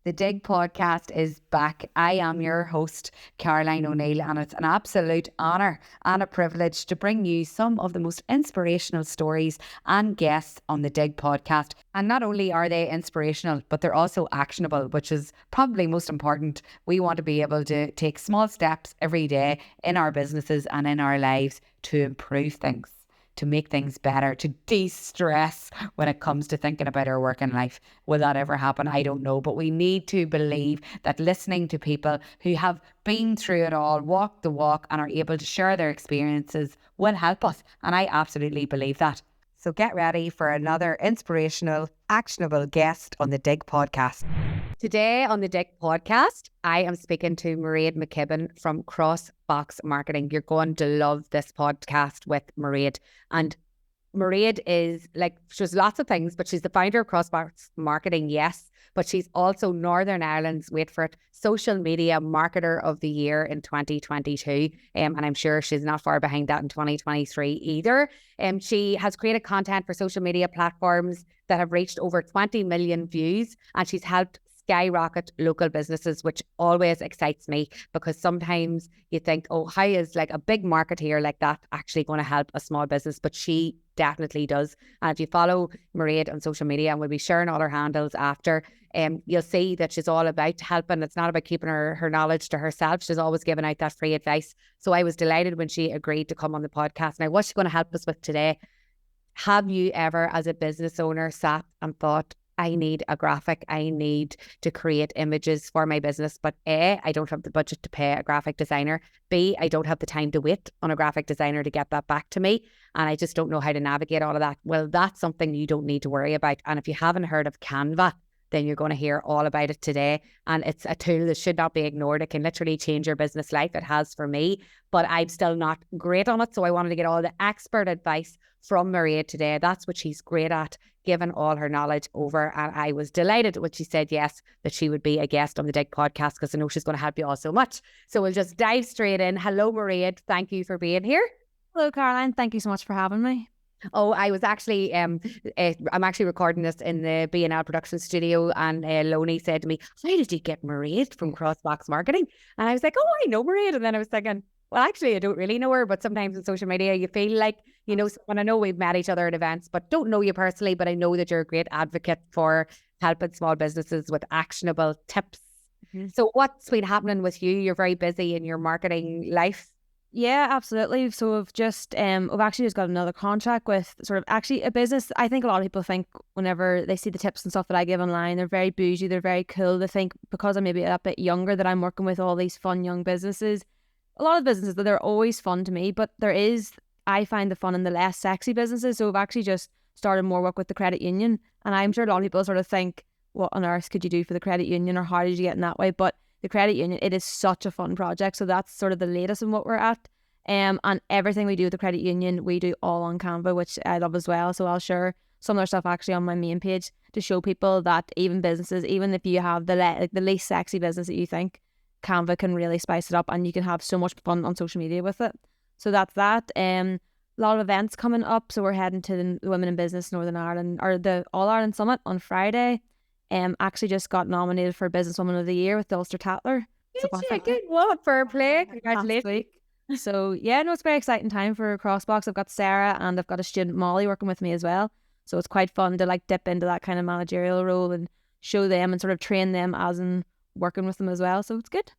The Dig podcast is back. I am your host, Caroline O'Neill, and it's an absolute honour and a privilege to bring you some of the most inspirational stories and guests on the Dig podcast. And not only are they inspirational, but they're also actionable, which is probably most important. We want to be able to take small steps every day in our businesses and in our lives to improve things, to make things better, to de-stress when it comes to thinking about our working life. Will that ever happen? I don't know. But we need to believe that listening to people who have been through it all, walked the walk, and are able to share their experiences will help us. And I absolutely believe that. So get ready for another inspirational, actionable guest on the Dig podcast. Today on the Dig podcast, I am speaking to Mairead McKibben from Crossbox Marketing. You're going to love this podcast with Mairead. And Mairead is she's lots of things, but she's the founder of Crossbox Marketing, yes. But she's also Northern Ireland's, wait for it, social media marketer of the year in 2022. And I'm sure she's not far behind that in 2023 either. She has created content for social media platforms that have reached over 20 million views, and she's helped skyrocket local businesses, which always excites me, because sometimes you think, oh, how is a big marketeer like that actually going to help a small business? But she definitely does. And if you follow Mairead on social media, and we'll be sharing all her handles after, you'll see that she's all about helping. It's not about keeping her knowledge to herself. She's always giving out that free advice. So I was delighted when she agreed to come on the podcast. Now, what's she going to help us with today? Have you ever, as a business owner, sat and thought, I need a graphic, I need to create images for my business, but A, I don't have the budget to pay a graphic designer. B, I don't have the time to wait on a graphic designer to get that back to me. And I just don't know how to navigate all of that. Well, that's something you don't need to worry about. And if you haven't heard of Canva, then you're going to hear all about it today. And it's a tool that should not be ignored. It can literally change your business life. It has for me, but I'm still not great on it. So I wanted to get all the expert advice from Mairead today. That's what she's great at, giving all her knowledge over. And I was delighted when she said yes, that she would be a guest on the Dig podcast, because I know she's going to help you all so much. So we'll just dive straight in. Hello, Mairead. Thank you for being here. Hello, Caroline. Thank you so much for having me. Oh, I was actually, I'm actually recording this in the B&L production studio, and Loney said to me, how did you get Mairead from Crossbox Marketing? And I was like, oh, I know Mairead. And then I was thinking, well, actually, I don't really know her, but sometimes in social media, you feel like, you know, someone. I know we've met each other at events, but don't know you personally, but I know that you're a great advocate for helping small businesses with actionable tips. Mm-hmm. So what's been happening with you? You're very busy in your marketing life. Yeah, absolutely. So we've actually just got another contract with sort of actually a business. I think a lot of people think whenever they see the tips and stuff that I give online, they're very bougie, they're very cool. They think because I'm maybe a bit younger that I'm working with all these fun young businesses. A lot of businesses, that they're always fun to me, but I find the fun in the less sexy businesses. So we've actually just started more work with the credit union. And I'm sure a lot of people sort of think, what on earth could you do for the credit union, or how did you get in that way? But the credit union, it is such a fun project. So that's sort of the latest in what we're at. And everything we do with the credit union, we do all on Canva, which I love as well. So I'll share some of their stuff actually on my main page to show people that even businesses, even if you have the least sexy business that you think, Canva can really spice it up, and you can have so much fun on social media with it. So that's that. A lot of events coming up. So we're heading to the Women in Business Northern Ireland, or the All Ireland Summit on Friday. Actually just got nominated for Businesswoman of the Year with the Ulster Tatler. Good one, fair play. Congratulations. So yeah, no, it's a very exciting time for Crossbox. I've got Sarah and I've got a student, Molly, working with me as well. So it's quite fun to dip into that kind of managerial role and show them and sort of train them as in working with them as well. So it's good.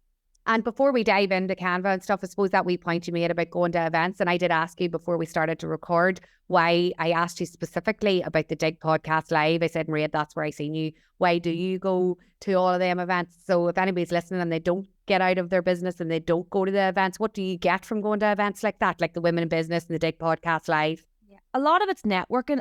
And before we dive into Canva and stuff, I suppose that wee point you made about going to events, and I did ask you before we started to record why. I asked you specifically about the Dig podcast live. I said, Mairead, that's where I seen you. Why do you go to all of them events? So if anybody's listening and they don't get out of their business and they don't go to the events, what do you get from going to events like that, like the Women in Business and the Dig podcast live? Yeah. A lot of it's networking.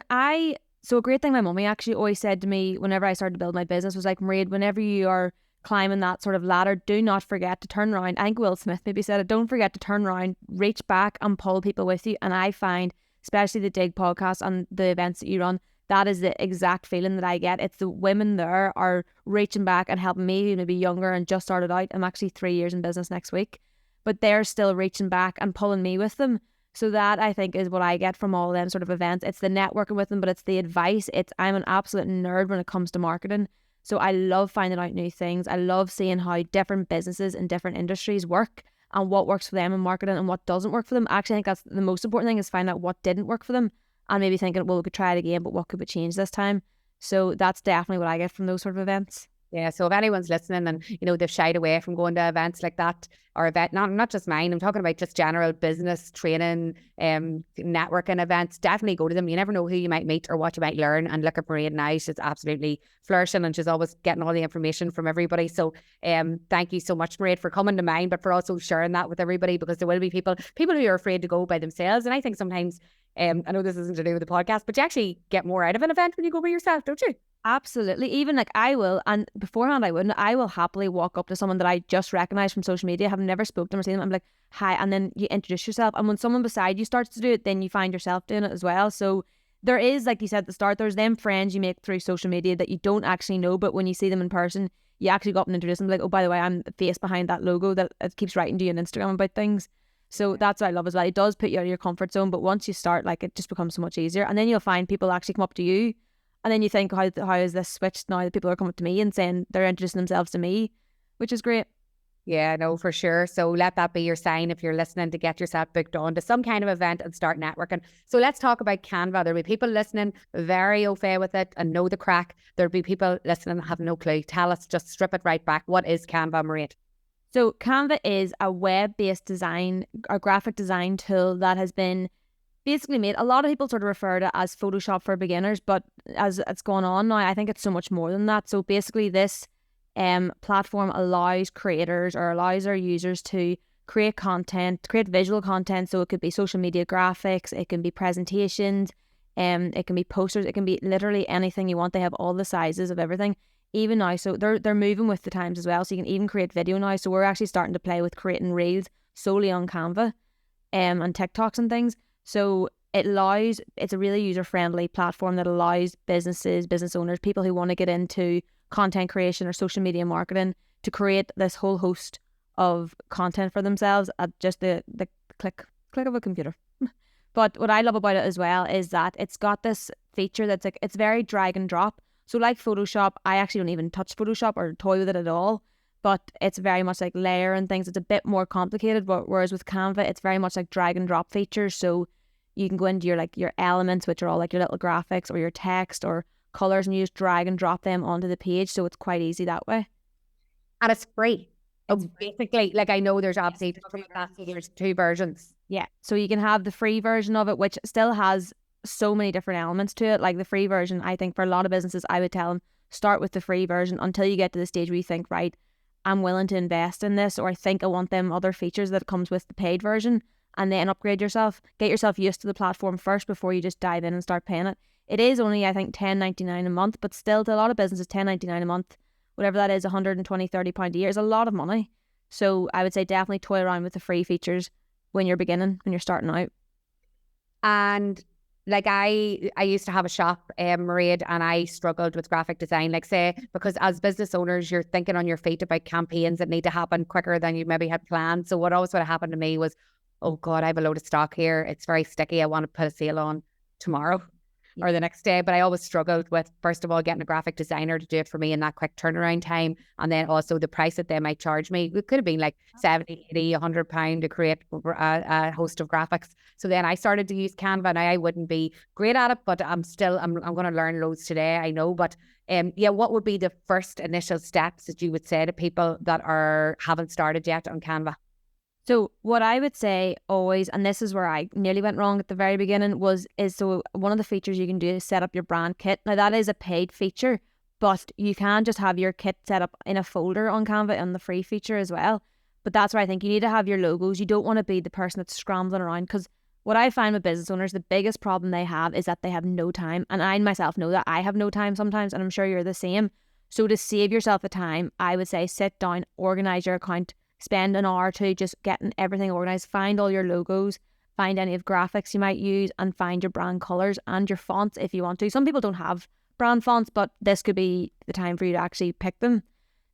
So a great thing my mummy actually always said to me whenever I started to build my business was like, Mairead, whenever you are climbing that sort of ladder, do not forget to turn around. I think Will Smith maybe said it, don't forget to turn around, reach back and pull people with you. And I find, especially the Dig podcast and the events that you run, that is the exact feeling that I get. It's the women there are reaching back and helping me, maybe younger and just started out. I'm actually 3 years in business next week, but they're still reaching back and pulling me with them. So that, I think, is what I get from all them sort of events. It's the networking with them, but it's the advice. I'm an absolute nerd when it comes to marketing. So I love finding out new things. I love seeing how different businesses in different industries work and what works for them in marketing and what doesn't work for them. Actually, I think that's the most important thing, is find out what didn't work for them and maybe thinking, well, we could try it again, but what could we change this time? So that's definitely what I get from those sort of events. Yeah, so if anyone's listening and, you know, they've shied away from going to events like that, or not just mine, I'm talking about just general business training, networking events, definitely go to them. You never know who you might meet or what you might learn. And look at Mairead now, she's absolutely flourishing and she's always getting all the information from everybody. So thank you so much, Mairead, for coming to mine, but for also sharing that with everybody, because there will be people who are afraid to go by themselves. And I think sometimes, I know this isn't to do with the podcast, but you actually get more out of an event when you go by yourself, don't you? Absolutely. Even like I will, and beforehand I wouldn't, I will happily walk up to someone that I just recognize from social media, have never spoken to them or seen them. I'm like, hi. And then you introduce yourself. And when someone beside you starts to do it, then you find yourself doing it as well. So there is, like you said at the start, there's them friends you make through social media that you don't actually know, but when you see them in person, you actually go up and introduce them, like, oh, by the way, I'm the face behind that logo that it keeps writing to you on Instagram about things. So that's what I love as well. It does put you out of your comfort zone, but once you start, like, it just becomes so much easier. And then you'll find people actually come up to you. And then you think, how is this switched now that people are coming up to me and saying they're introducing themselves to me, which is great. Yeah, no, for sure. So let that be your sign if you're listening, to get yourself booked on to some kind of event and start networking. So let's talk about Canva. There'll be people listening very au fait with it and know the crack. There'll be people listening that have no clue. Tell us, just strip it right back. What is Canva, Mairead? So Canva is a web-based design or graphic design tool that has been basically made. A lot of people sort of refer to it as Photoshop for beginners, but as it's gone on now, I think it's so much more than that. So basically this platform allows creators or allows our users to create content, create visual content. So it could be social media graphics, it can be presentations, it can be posters, it can be literally anything you want. They have all the sizes of everything. Even now, so they're moving with the times as well. So you can even create video now. So we're actually starting to play with creating reels solely on Canva and TikToks and things. So it's a really user-friendly platform that allows businesses, business owners, people who want to get into content creation or social media marketing to create this whole host of content for themselves at just the click of a computer. But what I love about it as well is that it's got this feature that's like, it's very drag and drop. So like Photoshop, I actually don't even touch Photoshop or toy with it at all. But it's very much like layer and things. It's a bit more complicated, but whereas with Canva, it's very much like drag and drop features. So you can go into your elements, which are all like your little graphics or your text or colors, and you just drag and drop them onto the page. So it's quite easy that way. And it's free. It's basically, like, I know there's obviously so there's two versions. Yeah. So you can have the free version of it, which still has so many different elements to it. Like the free version, I think for a lot of businesses, I would tell them start with the free version until you get to the stage where you think, right, I'm willing to invest in this, or I think I want them other features that comes with the paid version, and then upgrade yourself. Get yourself used to the platform first before you just dive in and start paying it. It is only, I think, $10.99 a month, but still to a lot of businesses, $10.99 a month, whatever that is, £120-30 a year is a lot of money. So I would say definitely toy around with the free features when you're beginning, when you're starting out. And like I used to have a shop, Mairead, and I struggled with graphic design, like say, because as business owners, you're thinking on your feet about campaigns that need to happen quicker than you maybe had planned. So what always would have happened to me was, oh God, I have a load of stock here. It's very sticky. I want to put a sale on tomorrow or the next day. But I always struggled with, first of all, getting a graphic designer to do it for me in that quick turnaround time. And then also the price that they might charge me. It could have been like 70, 80, £100 to create a host of graphics. So then I started to use Canva. Now I wouldn't be great at it, but I'm going to learn loads today, I know. But what would be the first initial steps that you would say to people that haven't started yet on Canva? So what I would say always, and this is where I nearly went wrong at the very beginning, so one of the features you can do is set up your brand kit. Now that is a paid feature, but you can just have your kit set up in a folder on Canva on the free feature as well. But that's where I think you need to have your logos. You don't want to be the person that's scrambling around, because what I find with business owners, the biggest problem they have is that they have no time. And I myself know that I have no time sometimes, and I'm sure you're the same. So to save yourself the time, I would say sit down, organize your account, spend an hour or two just getting everything organized, find all your logos, find any of graphics you might use, and find your brand colors and your fonts if you want to. Some people don't have brand fonts, but this could be the time for you to actually pick them.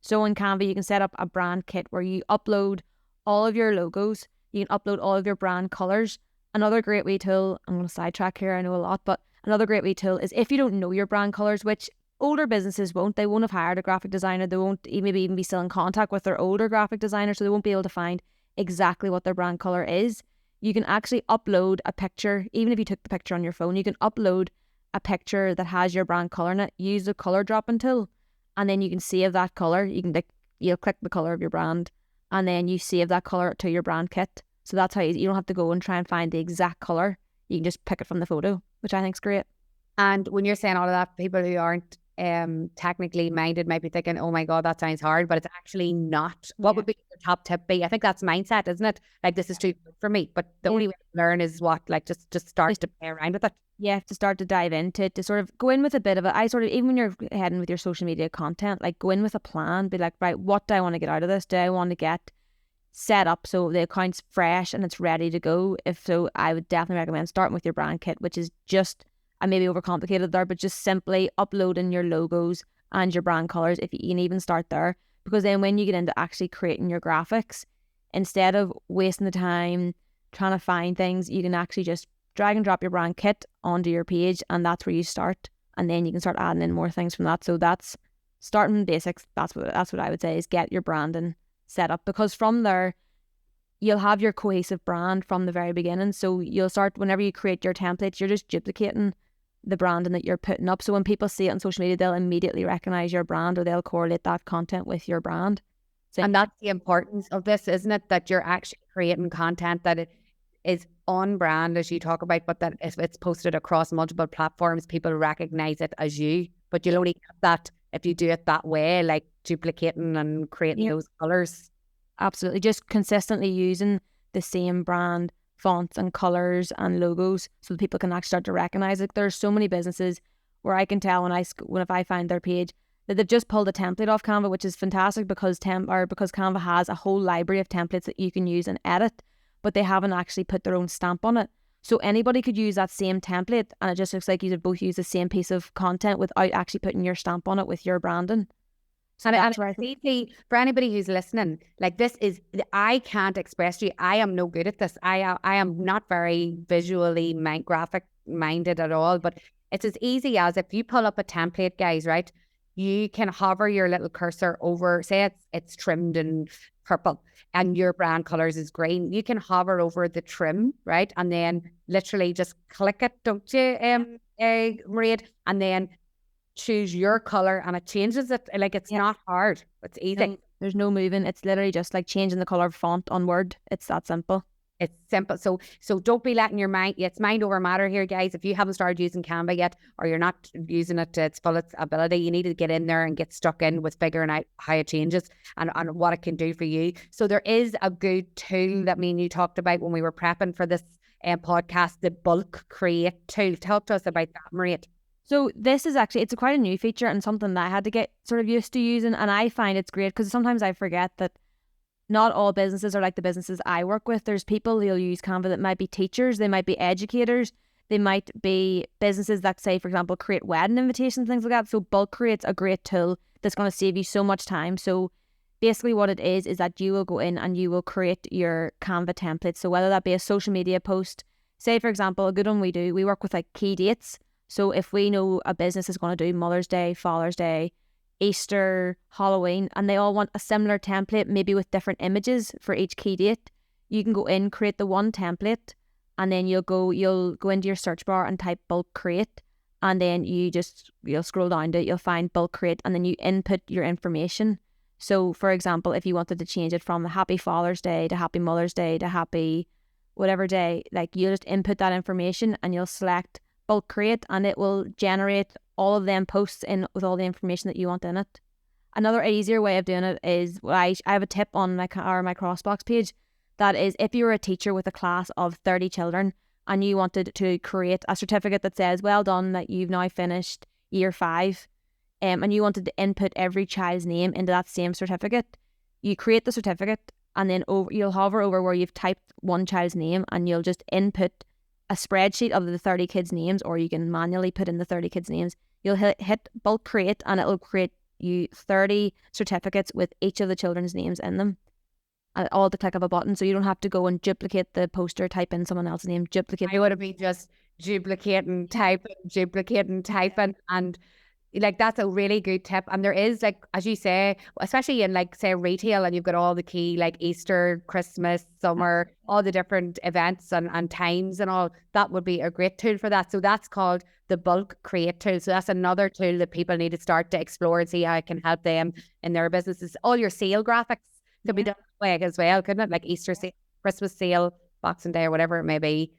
So in Canva, you can set up a brand kit where you upload all of your logos, you can upload all of your brand colors. Another great wee tool, I'm going to sidetrack here, I know a lot, but another great wee tool is if you don't know your brand colors, which older businesses won't. They won't have hired a graphic designer. They won't maybe even be still in contact with their older graphic designer, so they won't be able to find exactly what their brand colour is. You can actually upload a picture, even if you took the picture on your phone, you can upload a picture that has your brand colour in it, use the colour dropping tool, and then you can save that colour. You'll click the colour of your brand, and then you save that colour to your brand kit. So that's how you don't have to go and try and find the exact colour. You can just pick it from the photo, which I think is great. And when you're saying all of that, people who aren't technically minded might be thinking, oh my God, that sounds hard, but it's actually not. What would be your top tip be? I think that's mindset, isn't it? Like, this is too good for me. But the only way to learn is what? Like, just start to play around with it. Yeah, to start to dive into it, to sort of go in with a bit of it. Even when you're heading with your social media content, like go in with a plan, be like, right, what do I want to get out of this? Do I want to get set up so the account's fresh and it's ready to go? If so, I would definitely recommend starting with your brand kit, which is just, I maybe overcomplicated there, but just simply uploading your logos and your brand colours, if you can even start there. Because then when you get into actually creating your graphics, instead of wasting the time trying to find things, you can actually just drag and drop your brand kit onto your page, and that's where you start. And then you can start adding in more things from that. So that's starting basics. That's what I would say, is get your branding set up, because from there you'll have your cohesive brand from the very beginning. So you'll start, whenever you create your templates, you're just duplicating the branding that you're putting up. So when people see it on social media, they'll immediately recognize your brand, or they'll correlate that content with your brand. So, and that's the importance of this, isn't it? That you're actually creating content that it is on brand, as you talk about, but that if it's posted across multiple platforms, people recognize it as you. But you'll only get that if you do it that way, like duplicating and creating those colours. Absolutely. Just consistently using the same brand fonts and colours and logos so that people can actually start to recognise it. There's so many businesses where I can tell if I find their page that they've just pulled a template off Canva, which is fantastic because Canva has a whole library of templates that you can use and edit, but they haven't actually put their own stamp on it. So anybody could use that same template, and it just looks like you both use the same piece of content without actually putting your stamp on it with your branding. So and it's easy for anybody who's listening. Like, this is, I can't express to you, I am no good at this. I am not very visually graphic minded at all, but it's as easy as, if you pull up a template, guys, right? You can hover your little cursor over, say it's trimmed in purple and your brand colours is green. You can hover over the trim, right? And then literally just click it, don't you, Mairead? And then choose your colour and it changes it. Like, it's not hard. It's easy. No, there's no moving. It's literally just like changing the colour of font on Word. It's that simple. It's simple. So don't be letting your mind, it's mind over matter here, guys. If you haven't started using Canva yet, or you're not using it to its full ability, you need to get in there and get stuck in with figuring out how it changes and what it can do for you. So there is a good tool that me and you talked about when we were prepping for this podcast, the bulk create tool. Talk to us about that, Mairead. So this is actually, it's quite a new feature and something that I had to get sort of used to using, and I find it's great because sometimes I forget that not all businesses are like the businesses I work with. There's people who'll use Canva that might be teachers, they might be educators, they might be businesses that, say, for example, create wedding invitations, things like that. So bulk create's a great tool that's going to save you so much time. So basically what it is that you will go in and you will create your Canva template. So whether that be a social media post, say, for example, a good one we work with like key dates. So if we know a business is going to do Mother's Day, Father's Day, Easter, Halloween, and they all want a similar template, maybe with different images for each key date, you can go in, create the one template, and then you'll go into your search bar and type bulk create, and then you'll scroll down to it, you'll find bulk create, and then you input your information. So for example, if you wanted to change it from Happy Father's Day to Happy Mother's Day to Happy whatever day, like, you just input that information and you'll select bulk create, and it will generate all of them posts in with all the information that you want in it. Another easier way of doing it is, I have a tip on my Crossbox page, that is, if you were a teacher with a class of 30 children and you wanted to create a certificate that says, well done, that you've now finished year 5, and you wanted to input every child's name into that same certificate, you create the certificate and then you'll hover over where you've typed one child's name and you'll just input a spreadsheet of the 30 kids' names, or you can manually put in the 30 kids' names. You'll hit bulk create and it'll create you 30 certificates with each of the children's names in them, and all at the click of a button. So you don't have to go and duplicate the poster, type in someone else's name, duplicate. I would have been just duplicating, typing, and like that's a really good tip. And there is, like, as you say, especially in like say retail, and you've got all the key like Easter, Christmas, summer, all the different events and times and all, that would be a great tool for that. So that's called the bulk create tool. So that's another tool that people need to start to explore and see how it can help them in their businesses. All your sale graphics could be done that way as well, couldn't it? Like Easter sale, Christmas sale, Boxing Day, or whatever it may be.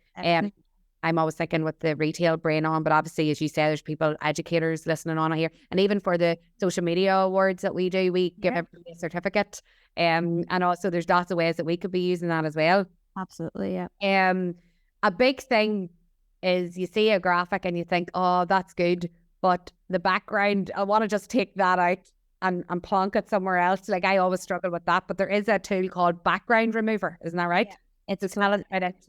I'm always thinking with the retail brain on, but obviously, as you say, there's people, educators listening on here. And even for the social media awards that we do, we give everybody a certificate. And also there's lots of ways that we could be using that as well. Absolutely, yeah. A big thing is you see a graphic and you think, oh, that's good. But the background, I want to just take that out and plonk it somewhere else. Like I always struggle with that. But there is a tool called background remover. Isn't that right? Yeah.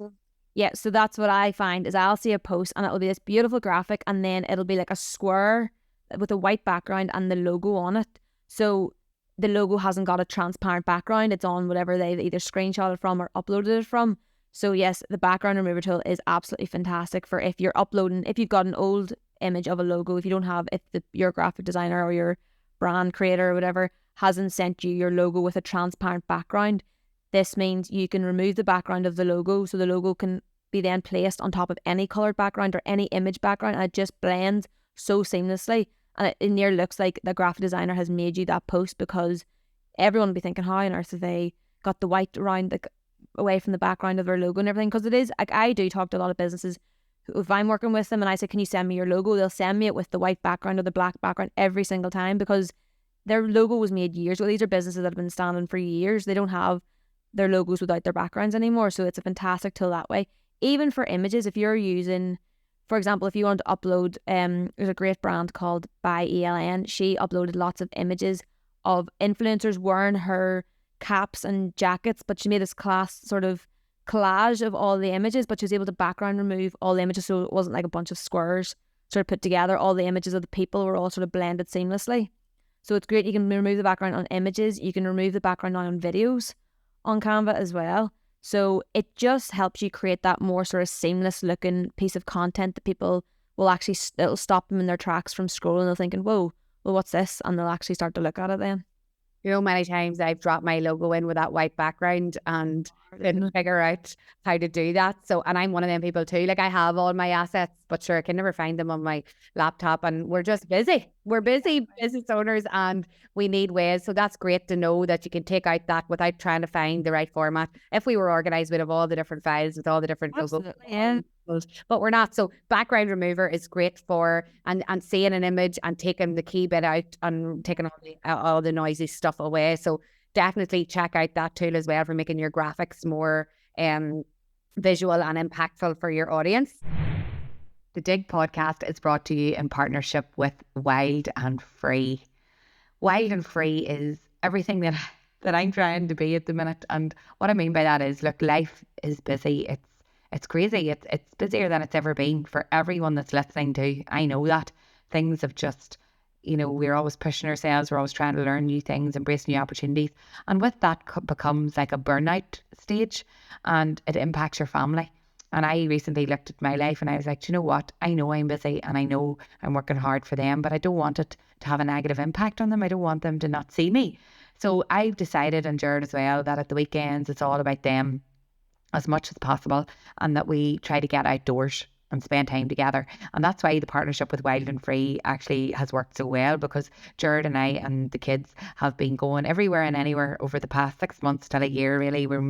Yeah, so that's what I find is I'll see a post and it'll be this beautiful graphic, and then it'll be like a square with a white background and the logo on it. So the logo hasn't got a transparent background. It's on whatever they've either screenshotted from or uploaded it from. So yes, the background remover tool is absolutely fantastic for if you're uploading, if you've got an old image of a logo, if you don't have, if your graphic designer or your brand creator or whatever hasn't sent you your logo with a transparent background. This means you can remove the background of the logo, so the logo can be then placed on top of any coloured background or any image background, and it just blends so seamlessly. And it near looks like the graphic designer has made you that post, because everyone will be thinking, how on earth have they got the white around away from the background of their logo and everything? Because it is, like, I do talk to a lot of businesses who, if I'm working with them and I say, can you send me your logo? They'll send me it with the white background or the black background every single time, because their logo was made years ago. These are businesses that have been standing for years. They don't have their logos without their backgrounds anymore. So it's a fantastic tool that way. Even for images, if you're using, for example, if you want to upload, there's a great brand called By ELN. She uploaded lots of images of influencers wearing her caps and jackets, but she made this class sort of collage of all the images, but she was able to background remove all the images, so it wasn't like a bunch of squares sort of put together. All the images of the people were all sort of blended seamlessly. So it's great. You can remove the background on images. You can remove the background now on videos on Canva as well. So it just helps you create that more sort of seamless looking piece of content that people will actually, it'll stop them in their tracks from scrolling. They're thinking, whoa, well, what's this? And they'll actually start to look at it then. You know, many times I've dropped my logo in with that white background and didn't figure out how to do that. So, and I'm one of them people too. Like I have all my assets, but sure, I can never find them on my laptop, and we're just busy. We're busy business owners and we need ways. So that's great to know that you can take out that without trying to find the right format. If we were organized, we'd have all the different files with all the different logos. Yeah. But we're not. So background remover is great for and seeing an image and taking the key bit out and taking all the noisy stuff away. So definitely check out that tool as well for making your graphics more visual and impactful for your audience. The Dig podcast is brought to you in partnership with Wild and Free. Wild and Free is everything that I'm trying to be at the minute. And what I mean by that is, look, life is busy. It's crazy. It's busier than it's ever been for everyone that's listening to. I know that things have just, we're always pushing ourselves. We're always trying to learn new things, embrace new opportunities. And with that becomes like a burnout stage, and it impacts your family. And I recently looked at my life and I was like, do you know what? I know I'm busy and I know I'm working hard for them, but I don't want it to have a negative impact on them. I don't want them to not see me. So I've decided, and Jared as well, that at the weekends it's all about them as much as possible, and that we try to get outdoors and spend time together. And that's why the partnership with Wild and Free actually has worked so well, because Jared and I and the kids have been going everywhere and anywhere over the past 6 months till a year really. We've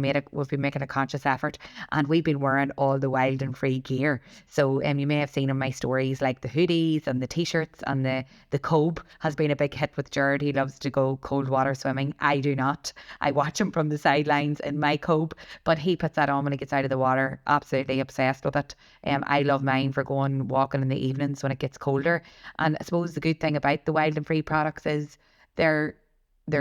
been making a conscious effort, and we've been wearing all the Wild and Free gear. So you may have seen in my stories like the hoodies and the t-shirts, and the Cobe has been a big hit with Jared. He loves to go cold water swimming. I do not. I watch him from the sidelines in my Cobe, but he puts that on when he gets out of the water. Absolutely obsessed with it. I love mine for going walking in the evenings when it gets colder. And I suppose the good thing about the Wild and Free products is their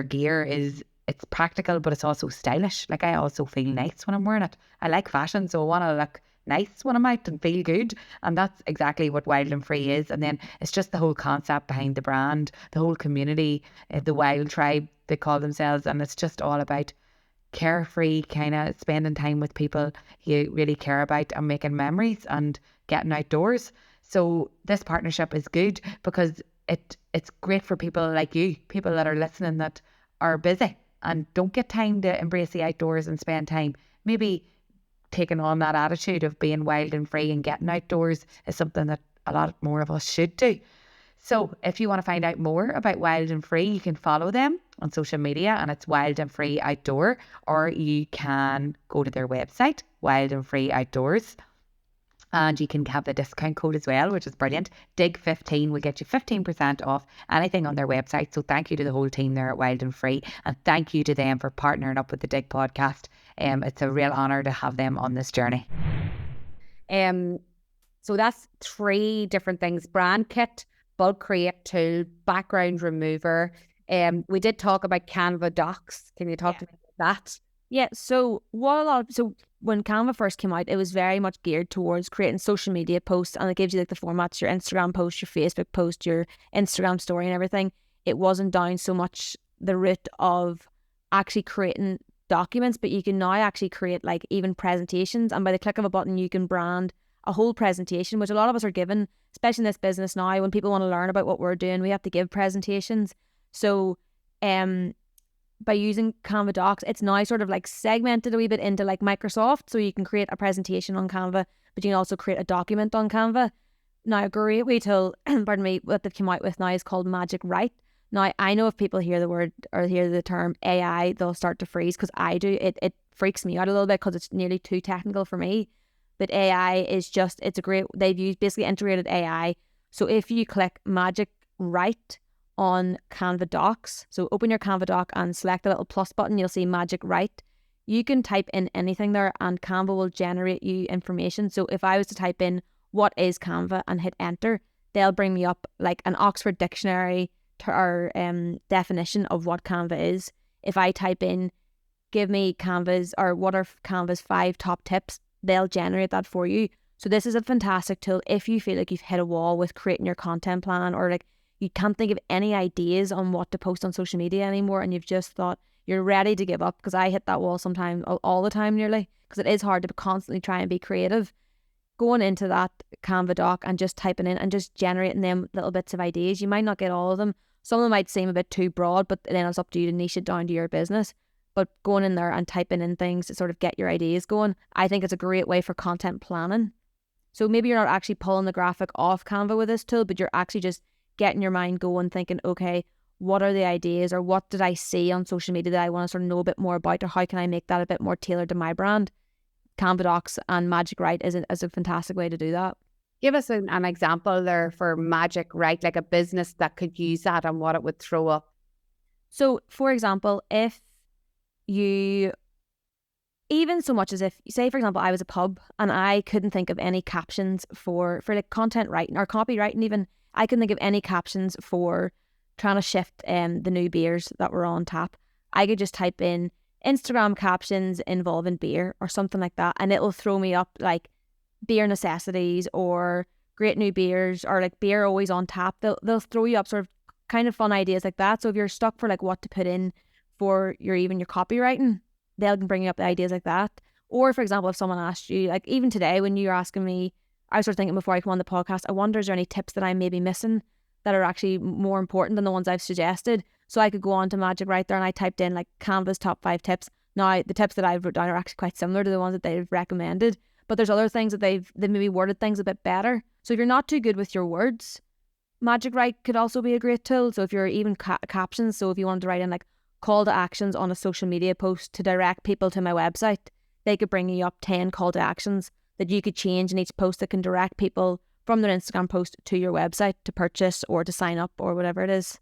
gear it's practical, but it's also stylish. Like I also feel nice when I'm wearing it. I like fashion, so I want to look nice when I'm out and feel good. And that's exactly what Wild and Free is. And then it's just the whole concept behind the brand, the whole community, the Wild Tribe they call themselves. And it's just all about carefree, kind of spending time with people you really care about and making memories and getting outdoors. So this partnership is good because it's great for people like you, people that are listening that are busy and don't get time to embrace the outdoors and spend time. Maybe taking on that attitude of being wild and free and getting outdoors is something that a lot more of us should do. So if you want to find out more about Wild and Free, you can follow them on social media, and it's Wild and Free Outdoor, or you can go to their website, Wild and Free Outdoors, and you can have the discount code as well, which is brilliant. DIG15 will get you 15% off anything on their website. So thank you to the whole team there at Wild and Free, and thank you to them for partnering up with the Dig podcast. It's a real honour to have them on this journey. So that's 3 different things: brand kit, bulk create tool, background remover. We did talk about Canva docs. Can you talk to me about that? Yeah, so when Canva first came out, it was very much geared towards creating social media posts, and it gives you like the formats: your Instagram post, your Facebook post, your Instagram story and everything. It wasn't down so much the route of actually creating documents, but you can now actually create like even presentations, and by the click of a button you can brand a whole presentation, which a lot of us are given, especially in this business now. When people want to learn about what we're doing, we have to give presentations. So by using Canva Docs, it's now sort of like segmented a wee bit into like Microsoft, so you can create a presentation on Canva, but you can also create a document on Canva. Now, a great way to, pardon me, what they've come out with now is called Magic Write. Now, I know if people hear the word or hear the term AI, they'll start to freeze, because I do. It freaks me out a little bit because it's nearly too technical for me. But AI is just, they've used basically integrated AI. So if you click Magic Write on Canva Docs, so open your Canva doc and select the little plus button, you'll see Magic Write. You can type in anything there and Canva will generate you information. So if I was to type in what is Canva and hit enter, they'll bring me up like an Oxford Dictionary or definition of what Canva is. If I type in give me Canva's, or what are Canva's 5 top tips, they'll generate that for you. So this is a fantastic tool if you feel like you've hit a wall with creating your content plan, or like you can't think of any ideas on what to post on social media anymore, and you've just thought you're ready to give up. Because I hit that wall sometimes, all the time nearly, because it is hard to constantly try and be creative. Going into that Canva doc and just typing in and just generating them little bits of ideas. You might not get all of them. Some of them might seem a bit too broad, but then it's up to you to niche it down to your business. But going in there and typing in things to sort of get your ideas going, I think it's a great way for content planning. So maybe you're not actually pulling the graphic off Canva with this tool, but you're actually just getting your mind going, thinking, okay, what are the ideas, or what did I see on social media that I want to sort of know a bit more about, or how can I make that a bit more tailored to my brand? Canva Docs and Magic Write is a fantastic way to do that. Give us an example there for Magic Write, like a business that could use that and what it would throw up. So, for example, if you, even so much as if, say, for example, I was a pub and I couldn't think of any captions for like content writing or copywriting even, I couldn't think of any captions for trying to shift the new beers that were on tap. I could just type in Instagram captions involving beer or something like that, and it'll throw me up like beer necessities or great new beers, or like beer always on tap. They'll throw you up sort of kind of fun ideas like that. So if you're stuck for like what to put in for your copywriting, they'll bring you up the ideas like that. Or for example, if someone asked you, like even today when you're asking me, I was sort of thinking before I come on the podcast, I wonder is there any tips that I may be missing that are actually more important than the ones I've suggested? So I could go on to Magic Write there and I typed in like Canva's top 5 tips. Now the tips that I've wrote down are actually quite similar to the ones that they've recommended, but there's other things that they've maybe worded things a bit better. So if you're not too good with your words, Magic Write could also be a great tool. So if you're even captions, so if you wanted to write in like call to actions on a social media post to direct people to my website, they could bring you up 10 call to actions that you could change in each post that can direct people from their Instagram post to your website to purchase or to sign up or whatever it is.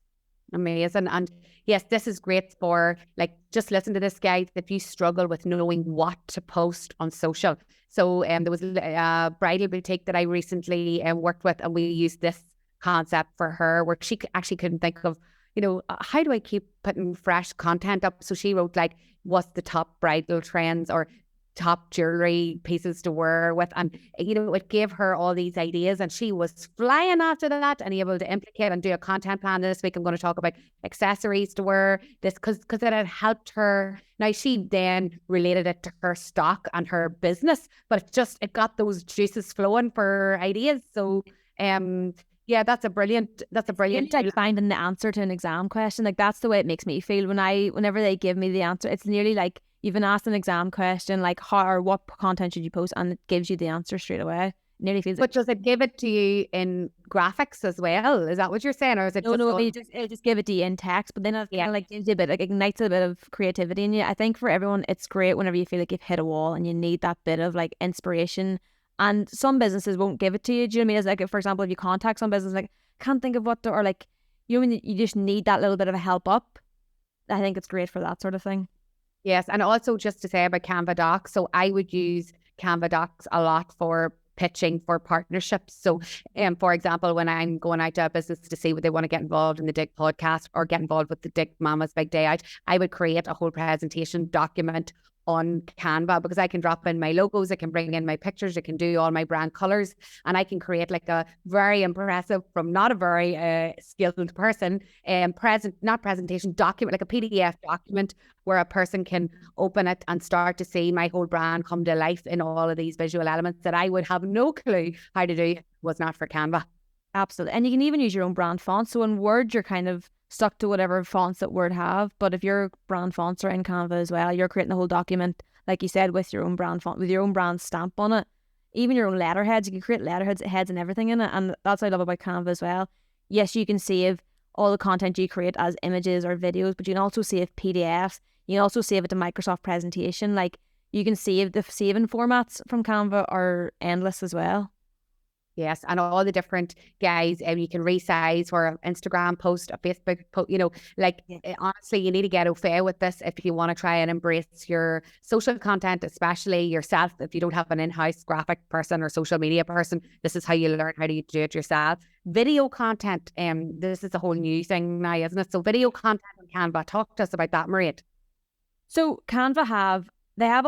Amazing. And yes, this is great for like, just listen to this, guys, if you struggle with knowing what to post on social. So there was a bridal boutique that I recently worked with, and we used this concept for her where she actually couldn't think of, how do I keep putting fresh content up? So she wrote like, what's the top bridal trends or top jewelry pieces to wear with, and it gave her all these ideas, and she was flying after that and able to implicate and do a content plan. This week I'm going to talk about accessories to wear this because it had helped her. Now she then related it to her stock and her business, but it got those juices flowing for ideas. So Yeah, that's a brilliant It's like finding the answer to an exam question. Like that's the way it makes me feel whenever they give me the answer. It's nearly like you've been asked an exam question, like how or what content should you post, and it gives you the answer straight away. It nearly feels. But does it give it to you in graphics as well? Is that what you're saying, or is it No, it just give it to you in text, but then it kind of like gives you a bit, like ignites a bit of creativity in you. I think for everyone, it's great whenever you feel like you've hit a wall and you need that bit of like inspiration. And some businesses won't give it to you. Do you know what I mean? It's like, for example, if you contact some business, like can't think of what to, or like you know, you just need that little bit of a help up. I think it's great for that sort of thing. Yes, and also just to say about Canva Docs, so I would use Canva Docs a lot for pitching for partnerships. So, for example, when I'm going out to a business to see what they want to get involved in the Dig podcast or get involved with the Dig Mama's Big Day Out, I would create a whole presentation document on Canva because I can drop in my logos, I can bring in my pictures, I can do all my brand colors, and I can create like a very impressive, from not a very skilled person, presentation document, like a PDF document where a person can open it and start to see my whole brand come to life in all of these visual elements that I would have no clue how to do if it was not for Canva. Absolutely. And you can even use your own brand font. So in Word, you're kind of stuck to whatever fonts that Word have. But if your brand fonts are in Canva as well, you're creating the whole document, like you said, with your own brand font, with your own brand stamp on it. Even your own letterheads, you can create letterheads, heads and everything in it. And that's what I love about Canva as well. Yes, you can save all the content you create as images or videos, but you can also save PDFs. You can also save it to Microsoft presentation. Like you can save the saving formats from Canva are endless as well. Yes, and all the different guys, and you can resize for an Instagram post, a Facebook post, you know, like honestly, you need to get au fait with this if you want to try and embrace your social content, especially yourself. If you don't have an in-house graphic person or social media person, this is how you learn how to do it yourself. Video content, this is a whole new thing now, isn't it? So video content on Canva, talk to us about that, Mairead. So Canva they have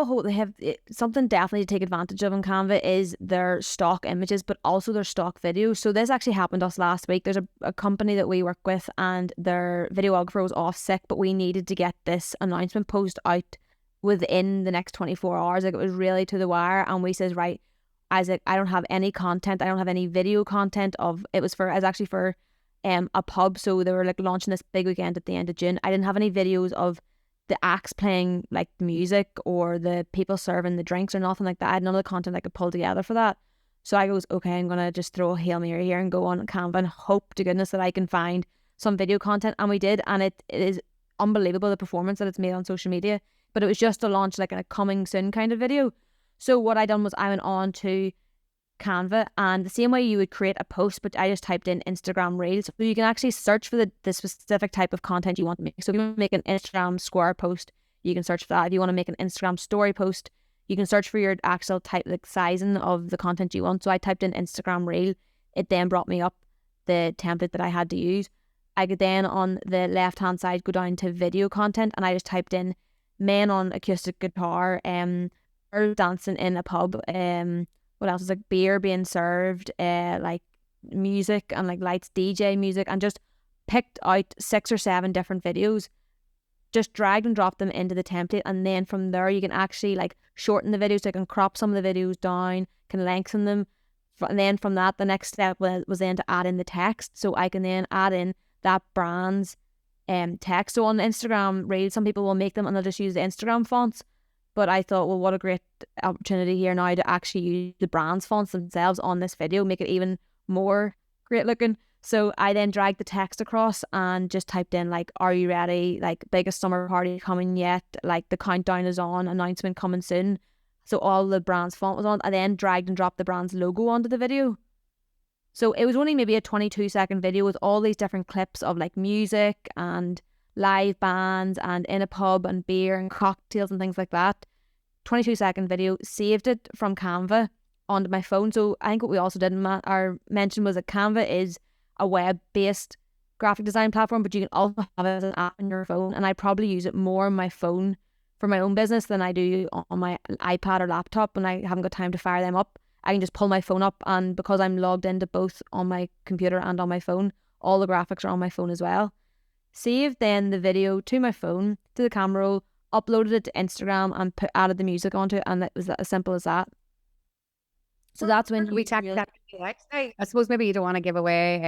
something definitely to take advantage of in Canva is their stock images, but also their stock videos. So this actually happened to us last week. There's a company that we work with and their videographer was off sick, but we needed to get this announcement post out within the next 24 hours. Like it was really to the wire. And we says, right, Isaac, I don't have any content. I don't have any video content it was actually for a pub. So they were like launching this big weekend at the end of June. I didn't have any videos of the acts playing like music or the people serving the drinks or nothing like that. I had none of the content I could pull together for that. So I goes, okay, I'm going to just throw a Hail Mary here and go on Canva and hope to goodness that I can find some video content. And we did. And it is unbelievable, the performance that it's made on social media. But it was just to launch like a coming soon kind of video. So what I done was I went on to Canva, and the same way you would create a post, but I just typed in Instagram Reels. So you can actually search for the specific type of content you want to make. So if you want to make an Instagram square post, you can search for that. If you want to make an Instagram story post, you can search for your actual type, like sizing of the content you want. So I typed in Instagram Reel. It then brought me up the template that I had to use. I could then on the left hand side go down to video content, and I just typed in men on acoustic guitar, or dancing in a pub, what else is like beer being served, like music and like lights, DJ music, and just picked out 6 or 7 different videos, just dragged and dropped them into the template. And then from there you can actually like shorten the videos. So I can crop some of the videos down, can lengthen them. And then from that, the next step was then to add in the text. So I can then add in that brand's text. So on Instagram Reels, some people will make them and they'll just use the Instagram fonts. But I thought, well, what a great opportunity here now to actually use the brand's fonts themselves on this video, make it even more great looking. So I then dragged the text across and just typed in like, are you ready? Like, biggest summer party coming yet? Like, the countdown is on, announcement coming soon. So all the brand's font was on. I then dragged and dropped the brand's logo onto the video. So it was only maybe a 22-second video with all these different clips of like music and live bands and in a pub and beer and cocktails and things like that. 22-second video, saved it from Canva onto my phone. So I think what we also didn't mention was that Canva is a web-based graphic design platform, but you can also have it as an app on your phone. And I probably use it more on my phone for my own business than I do on my iPad or laptop when I haven't got time to fire them up. I can just pull my phone up, and because I'm logged into both on my computer and on my phone, all the graphics are on my phone as well. Saved then the video to my phone, to the camera roll, uploaded it to Instagram and added the music onto it, and it was as simple as that. So that's when we checked that. I suppose maybe you don't want to give away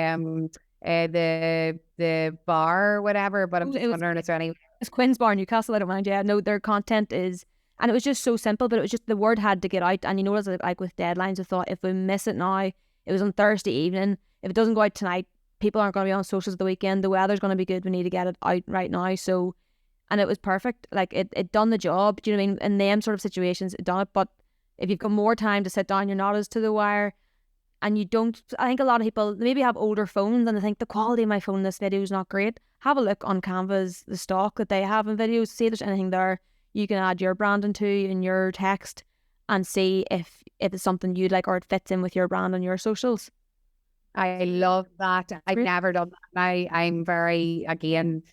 the bar or whatever, but I'm It just was wondering, is there any? It's Quinn's Bar, Newcastle. I don't mind. Yeah, no, their content is, and it was just so simple, but it was just the word had to get out. And you know, as like with deadlines, I thought if we miss it now, it was on Thursday evening. If it doesn't go out tonight, people aren't going to be on socials the weekend. The weather's going to be good. We need to get it out right now. So, and it was perfect. Like it done the job. Do you know what I mean? In them sort of situations, it done it. But if you've got more time to sit down, you're not as to the wire. And you don't, I think a lot of people maybe have older phones and they think the quality of my phone in this video is not great. Have a look on Canva's, the stock that they have in videos, see if there's anything there you can add your branding to in your text and see if it's something you'd like or it fits in with your brand on your socials. I love that. I've Great. never done that. I'm very, again,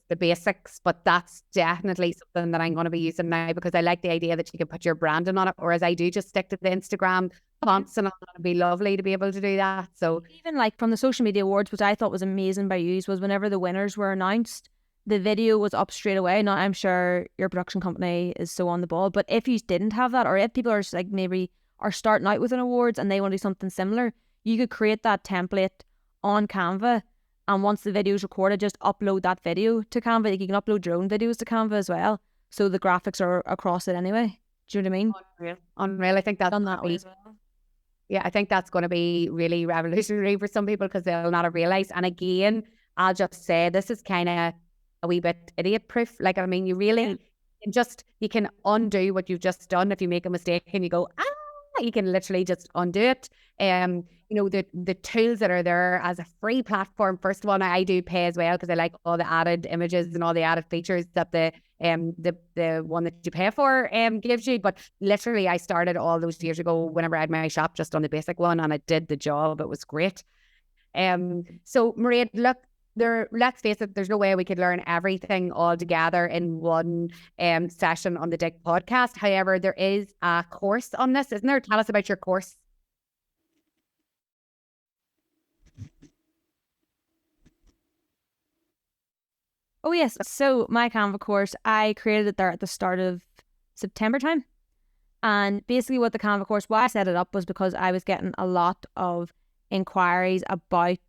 the basics, but that's definitely something that I'm going to be using now because I like the idea that you can put your branding on it, whereas I do just stick to the Instagram fonts and all. It'd be lovely to be able to do that. So even like from the social media awards, which I thought was amazing by you, was whenever the winners were announced, the video was up straight away. Now I'm sure your production company is so on the ball, but if you didn't have that, or if people are like maybe are starting out with an awards and they want to do something similar, you could create that template on Canva, and once the video is recorded, just upload that video to Canva. Like you can upload your own videos to Canva as well, so the graphics are across it anyway. Do you know what I mean? unreal. Unreal. I think that's Done that way as well. yeah, I think that's going to be really revolutionary for some people because they'll not have realised. And again, I'll just say this is kind of a wee bit idiot proof. Like, I mean, you really you can undo what you've just done if you make a mistake and you go, you can literally just undo it. You know, the tools that are there as a free platform, first of all, now I do pay as well because I like all the added images and all the added features that the one that you pay for gives you. But literally I started all those years ago whenever I had my shop just on the basic one and it did the job. It was great. So Mairead, look, let's face it, there's no way we could learn everything all together in one session on the Dig podcast. However, there is a course on this, isn't there? Tell us about your course. Oh yes, so my Canva course, I created it there at the start of September time. And basically what the Canva course, why I set it up was because I was getting a lot of inquiries about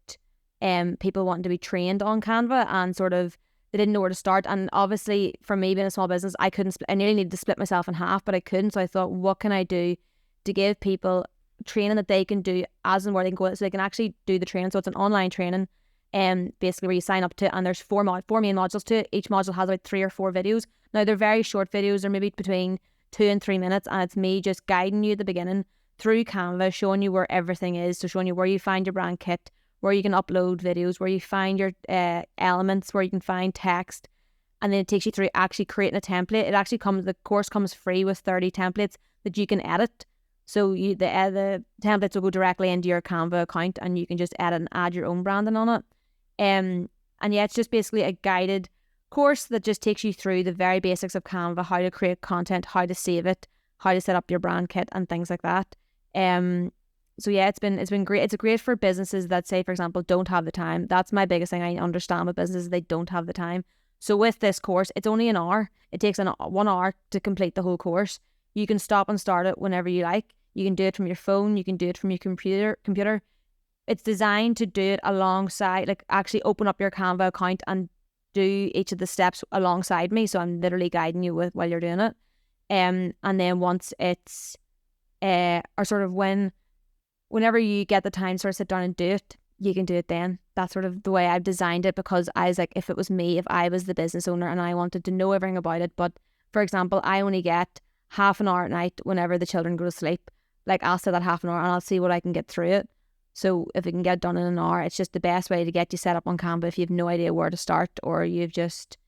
people wanting to be trained on Canva and sort of they didn't know where to start. And obviously for me being a small business, I nearly needed to split myself in half, but I couldn't. So I thought, what can I do to give people training that they can do as and where they can go so they can actually do the training. So it's an online training basically where you sign up to, and there's four main modules to it. Each module has about 3 or 4 videos. Now they're very short videos, they're maybe between 2 and 3 minutes, and it's me just guiding you at the beginning through Canva, showing you where everything is. So showing you where you find your brand kit, where you can upload videos, where you find your elements, where you can find text, and then it takes you through actually creating a template. The course comes free with 30 templates that you can edit. So the templates will go directly into your Canva account and you can just edit and add your own branding on it. And yeah, it's just basically a guided course that just takes you through the very basics of Canva, how to create content, how to save it, how to set up your brand kit and things like that. So yeah, it's been great. It's great for businesses that, say, for example, don't have the time. That's my biggest thing I understand with businesses, they don't have the time. So with this course, it's only an hour. It takes 1 hour to complete the whole course. You can stop and start it whenever you like. You can do it from your phone. You can do it from your computer. It's designed to do it alongside, like actually open up your Canva account and do each of the steps alongside me. So I'm literally guiding you while you're doing it. And then once it's, or sort of whenever you get the time to sort of sit down and do it, you can do it then. That's sort of the way I've designed it, because I was like, if it was me, if I was the business owner and I wanted to know everything about it, but for example, I only get half an hour at night whenever the children go to sleep. Like I'll set that half an hour and I'll see what I can get through it. So if we can get it done in an hour, it's just the best way to get you set up on Canva if you have no idea where to start, or you've just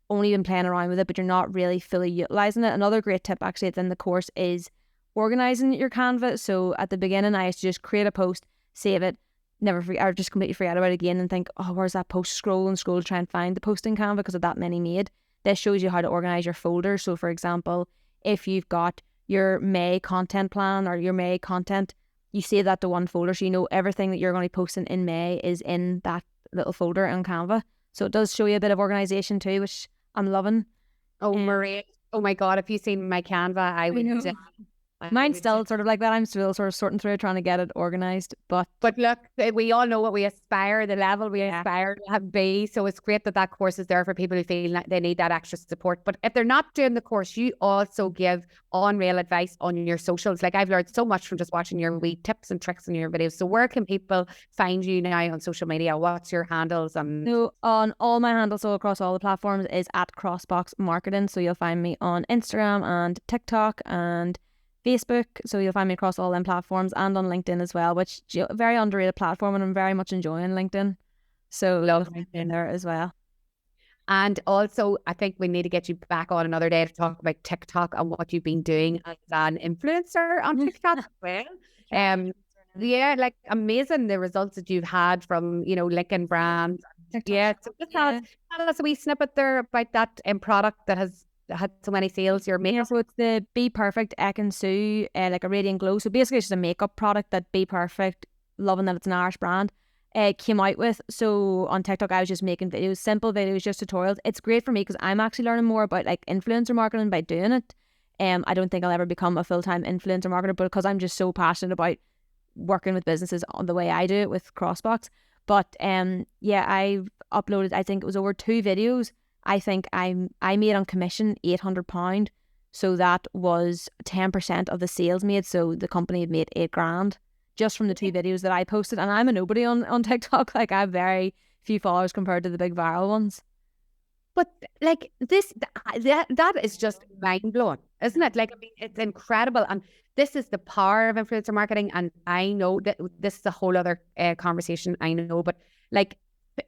only been playing around with it but you're not really fully utilising it. Another great tip actually that's in the course is organising your Canva. So at the beginning I used to just create a post, save it, or just completely forget about it again and think, oh, where's that post? Scroll to try and find the post in Canva because of that many made. This shows you how to organise your folder. So for example, if you've got your May content plan or your May content, you save that to one folder so you know everything that you're going to be posting in May is in that little folder on Canva. So it does show you a bit of organisation too, which I'm loving. Oh, Mairead, oh my God, if you've seen my Canva, I would Mine's still sort of like that. I'm still sort of sorting through trying to get it organised. But look, we all know what we aspire, the level we aspire to be. So it's great that course is there for people who feel like they need that extra support. But if they're not doing the course, you also give unreal advice on your socials. Like I've learned so much from just watching your wee tips and tricks in your videos. So where can people find you now on social media? What's your handles? So on all my handles, so across all the platforms, is at Crossbox Marketing. So you'll find me on Instagram and TikTok and Facebook, so you'll find me across all them platforms, and on LinkedIn as well, which is a very underrated platform, and I'm very much enjoying LinkedIn. So love LinkedIn there as well. And also, I think we need to get you back on another day to talk about TikTok and what you've been doing as an influencer on TikTok as well. Yeah, like amazing the results that you've had from, linking brands. TikTok. Yeah, so just tell us a wee snippet there about that product that has had so many sales you're making. So it's the Be Perfect Ekin-Su, like a radiant glow. So basically it's just a makeup product that Be Perfect, loving that it's an Irish brand, came out with. So on TikTok I was just making videos, simple videos, just tutorials. It's great for me because I'm actually learning more about like influencer marketing by doing it. I don't think I'll ever become a full-time influencer marketer, but because I'm just so passionate about working with businesses on the way I do it with Crossbox. But I've uploaded, I think it was over 2 videos. I think I made on commission £800, so that was 10% of the sales made. So the company had made £8,000 just from the 2 videos that I posted, and I'm a nobody on TikTok. Like I have very few followers compared to the big viral ones. But like that is just mind blowing, isn't it? Like, I mean, it's incredible, and this is the power of influencer marketing. And I know that this is a whole other conversation. I know, but like,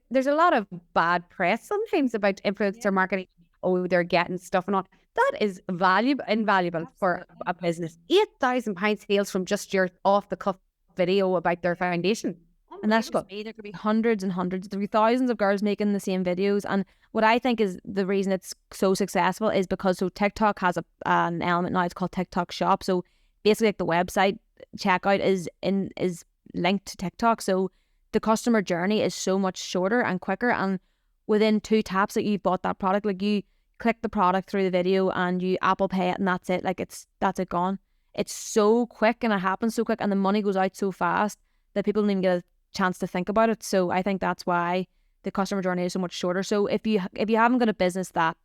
there's a lot of bad press sometimes about influencer marketing. Oh, they're getting stuff and all. That is invaluable for a business. £8,000 sales from just your off the cuff video about their foundation. And that's just me. There could be hundreds and hundreds, there could be thousands of girls making the same videos. And what I think is the reason it's so successful is because TikTok has an element now. It's called TikTok Shop. So basically, like the website checkout is linked to TikTok. So the customer journey is so much shorter and quicker, and within 2 taps that you've bought that product, like you click the product through the video and you Apple Pay it, and that's it. Like that's it gone. It's so quick and it happens so quick, and the money goes out so fast that people don't even get a chance to think about it. So I think that's why the customer journey is so much shorter. So if you haven't got a business that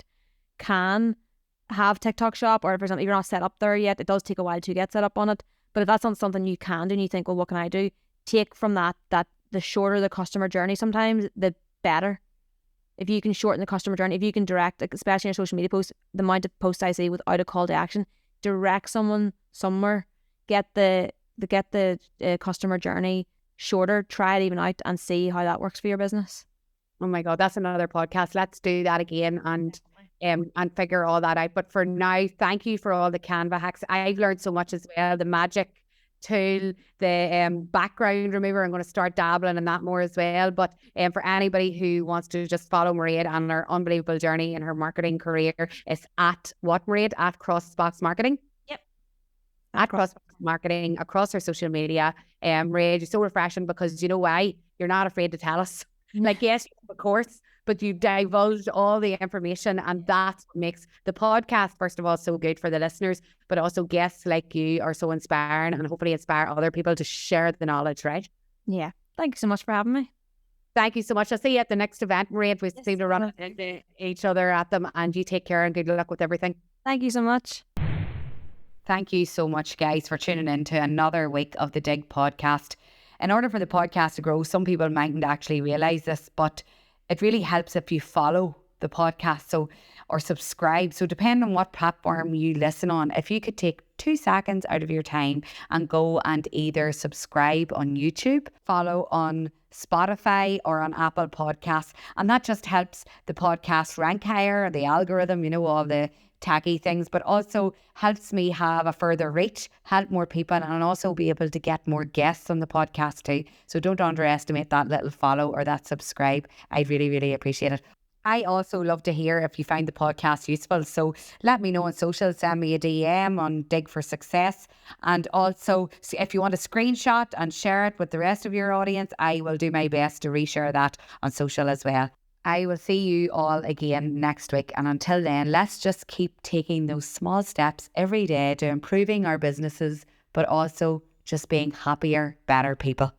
can have TikTok Shop, or for example, you're not set up there yet, it does take a while to get set up on it. But if that's not something you can do and you think, well, what can I do? Take from that the shorter the customer journey sometimes, the better. If you can shorten the customer journey, if you can direct, especially in your social media posts, the amount of posts I see without a call to action, direct someone somewhere, get the customer journey shorter, try it even out and see how that works for your business. Oh my God, that's another podcast. Let's do that again and figure all that out. But for now, thank you for all the Canva hacks. I've learned so much as well. The magic tool, the background remover, I'm going to start dabbling in that more as well. But for anybody who wants to just follow Mairead on her unbelievable journey in her marketing career, it's at what, Mairead? At Crossbox Marketing? Yep. At Crossbox Marketing across her social media. Mairead, you're so refreshing because you know why? You're not afraid to tell us. Like, yes, you have a course, but you divulged all the information, and that's what makes the podcast, first of all, so good for the listeners, but also guests like you are so inspiring, and hopefully inspire other people to share the knowledge, right? Yeah. Thank you so much for having me. Thank you so much. I'll see you at the next event, Mairead. We seem to run into each other at them, and you take care and good luck with everything. Thank you so much. Thank you so much, guys, for tuning in to another week of the Dig podcast. In order for the podcast to grow, some people mightn't actually realise this, but it really helps if you follow the podcast or subscribe. So depending on what platform you listen on, if you could take 2 seconds out of your time and go and either subscribe on YouTube, follow on Spotify or on Apple Podcasts, and that just helps the podcast rank higher, the algorithm, all the tacky things, but also helps me have a further reach, help more people, and also be able to get more guests on the podcast too. So don't underestimate that little follow or that subscribe. I'd really, really appreciate it. I also love to hear if you find the podcast useful. So let me know on social, send me a DM on Dig for Success. And also, if you want a screenshot and share it with the rest of your audience, I will do my best to reshare that on social as well. I will see you all again next week. And until then, let's just keep taking those small steps every day to improving our businesses, but also just being happier, better people.